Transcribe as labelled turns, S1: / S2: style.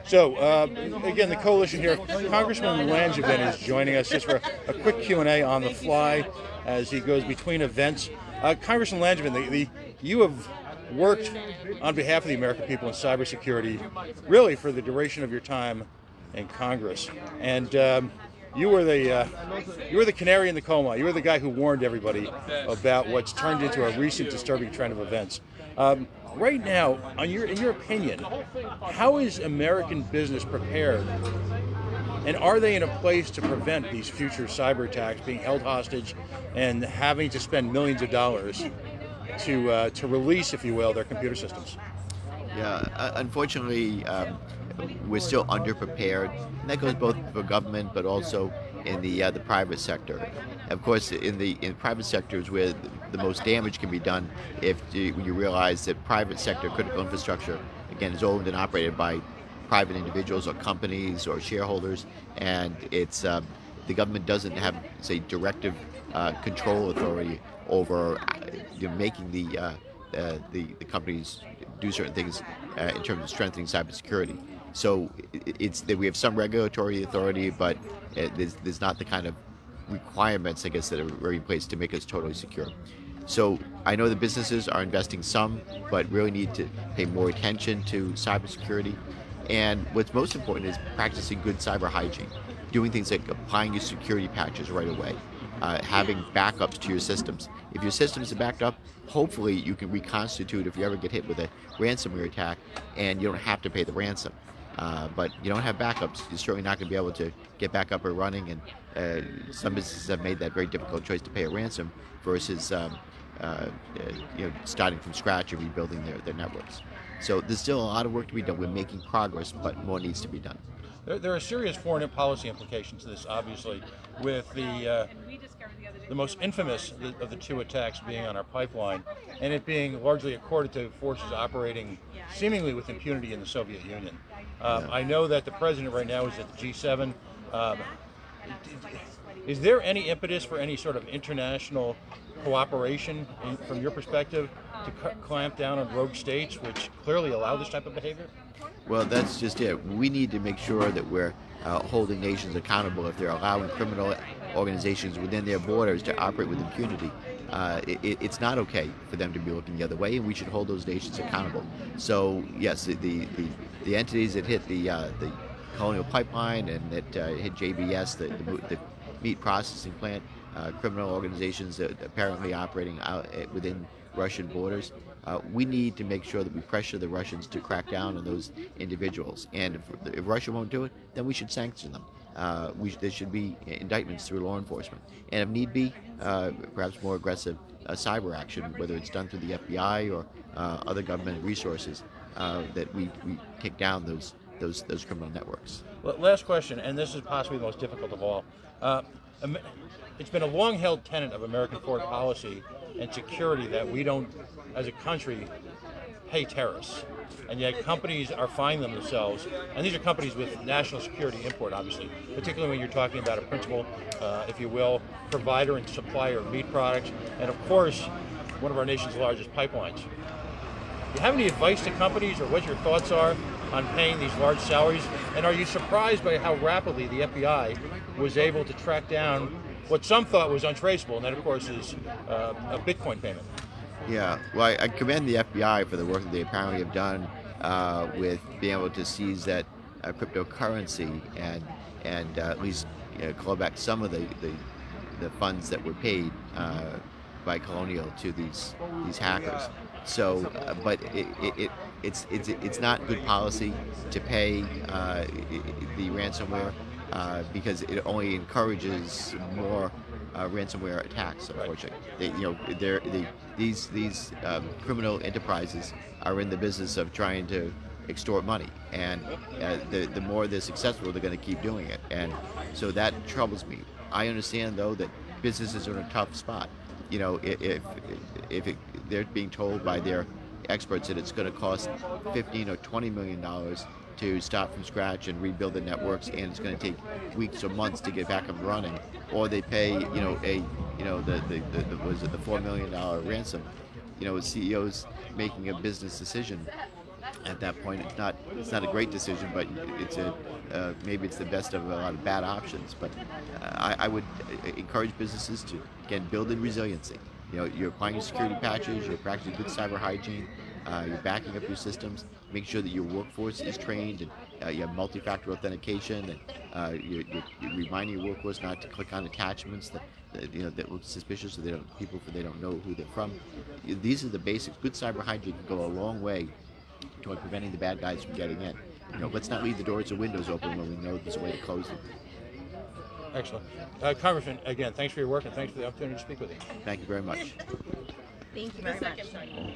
S1: So, again, the coalition here, Congressman Langevin is joining us just for a quick Q&A on the fly as he goes between events. Congressman Langevin, you have worked on behalf of the American people in cybersecurity really for the duration of your time in Congress. And you were the canary in the coal mine. You were the guy who warned everybody about what's turned into a recent disturbing trend of events. Right now, in your opinion, how is American business prepared, and are they in a place to prevent these future cyber attacks, being held hostage, and having to spend millions of dollars to release, if you will, their computer systems?
S2: Yeah, unfortunately, we're still underprepared, and that goes both for government, but also in the private sector. Of course, in private sectors where the most damage can be done if you realize that private sector critical infrastructure, again, is owned and operated by private individuals or companies or shareholders, and it's the government doesn't have, say, directive control authority over making the companies do certain things in terms of strengthening cybersecurity. So it's that we have some regulatory authority, but there's not the kind of requirements, I guess, that are in place to make us totally secure. So I know the businesses are investing some, but really need to pay more attention to cybersecurity. And what's most important is practicing good cyber hygiene, doing things like applying your security patches right away, having backups to your systems. If your systems are backed up, hopefully you can reconstitute if you ever get hit with a ransomware attack, and you don't have to pay the ransom. But you don't have backups, you're certainly not going to be able to get back up and running, and some businesses have made that very difficult choice to pay a ransom versus starting from scratch and rebuilding their networks. So there's still a lot of work to be done. We're making progress, but more needs to be done.
S1: There are serious foreign policy implications to this, obviously, with the most infamous of the two attacks being on our pipeline, and it being largely accorded to forces operating seemingly with impunity in the Soviet Union. I know that the president right now is at the G7. Is there any impetus for any sort of international cooperation, from your perspective, to clamp down on rogue states which clearly allow this type of behavior?
S2: Well, that's just it. We need to make sure that we're holding nations accountable if they're allowing criminal organizations within their borders to operate with impunity. It's not okay for them to be looking the other way, and we should hold those nations accountable. So, yes, the entities that hit the Colonial Pipeline and that hit JBS, the meat processing plant, criminal organizations that apparently operating out within Russian borders. We need to make sure that we pressure the Russians to crack down on those individuals. And if Russia won't do it, then we should sanction them. There should be indictments through law enforcement. And if need be, perhaps more aggressive cyber action, whether it's done through the FBI or other government resources, that we take down those criminal networks.
S1: Well, last question, and this is possibly the most difficult of all. It's been a long-held tenet of American foreign policy and security that we don't, as a country, pay terrorists. And yet companies are finding themselves, and these are companies with national security import, obviously, particularly when you're talking about a principal, if you will, provider and supplier of meat products, and of course, one of our nation's largest pipelines. Do you have any advice to companies, or what your thoughts are on paying these large salaries? And are you surprised by how rapidly the FBI was able to track down what some thought was untraceable, and that, of course, is a Bitcoin payment?
S2: Yeah, well, I commend the FBI for the work that they apparently have done with being able to seize that cryptocurrency and at least claw back some of the funds that were paid by Colonial to these hackers. So, but it's not good policy to pay the ransomware because it only encourages more ransomware attacks. Unfortunately, these criminal enterprises are in the business of trying to extort money, and the more they're successful, they're going to keep doing it, and so that troubles me. I understand though that businesses are in a tough spot. If they're being told by their experts that it's going to cost $15 or $20 million to start from scratch and rebuild the networks, and it's going to take weeks or months to get back up and running, or they pay the $4 million ransom. CEOs making a business decision at that point, it's not a great decision, but it's maybe it's the best of a lot of bad options. But I would encourage businesses to again build in resiliency. You're applying your security patches, you're practicing good cyber hygiene, you're backing up your systems, make sure that your workforce is trained, and you have multi-factor authentication, and you're reminding your workforce not to click on attachments that look suspicious, so they don't know who they're from. These are the basics. Good cyber hygiene can go a long way toward preventing the bad guys from getting in. Let's not leave the doors or windows open when we know there's a way to close them.
S1: Excellent. Congressman, again, thanks for your work and thanks for the opportunity to speak with you.
S2: Thank you very much.
S3: Thank you very much.